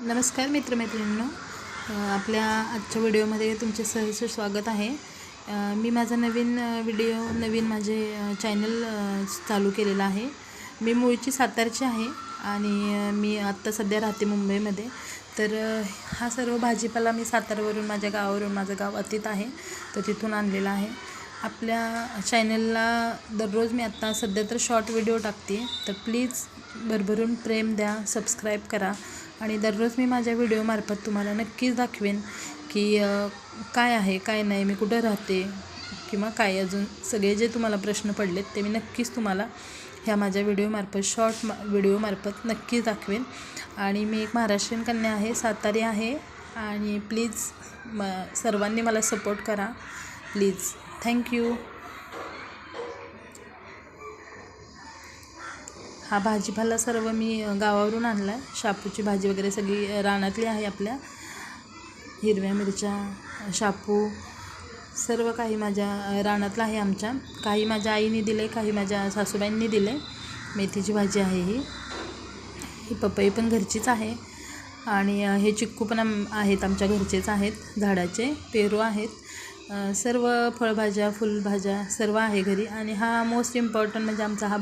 नमस्कार मित्रमैत्रिणींनो, आपल्या आजच्या व्हिडिओमध्ये तुमचे सहर्ष स्वागत आहे। मी माझा नवीन माझे चॅनल चालू केलेला आहे। मी मूळची सातारची आहे आणि मी आत्ता सध्या राहते मुंबईमध्ये। तर हा सर्व भाजीपाला मी सातारवरून, माझ्या गावावरून, माझं गाव अतीत आहे तर तिथून आणलेला आहे। आपल्या चॅनलला दररोज मी आत्ता सध्या तर शॉर्ट व्हिडिओ टाकते, तर प्लीज भरभरून प्रेम द्या, सबस्क्राईब करा आणि दररोज मी माझ्या व्हिडिओमार्फत तुम्हाला नक्कीच दाखवेन की काय आहे काय नाही, मी कुठं राहते किंवा काय अजून सगळे जे तुम्हाला प्रश्न पडलेत ते मी नक्कीच तुम्हाला ह्या माझ्या व्हिडिओमार्फत व्हिडिओमार्फत नक्कीच दाखवेन। आणि मी एक महाराष्ट्रीयन कन्या आहे, सातारी आहे आणि प्लीज सर्वांनी मला सपोर्ट करा प्लीज। थँक्यू। हा भाजीपाला सर्व मी गावावरून आणला आहे। शापूची भाजी वगैरे सगळी रानातली आहे, आपल्या हिरव्या मिरच्या, शापू सर्व काही माझ्या रानातलं आहे आमच्या। काही माझ्या आईने दिले, काही माझ्या सासूबाईंनी दिले। मेथीची भाजी आहे ही पपई पण घरचीच आहे आणि हे चिक्कू पण आहेत आमच्या घरचेच आहेत, झाडाचे पेरू आहेत। सर्व फळभाज्या, फुलभाज्या सर्व आहे घरी। आणि हा मोस्ट इम्पॉर्टंट म्हणजे आमचा हा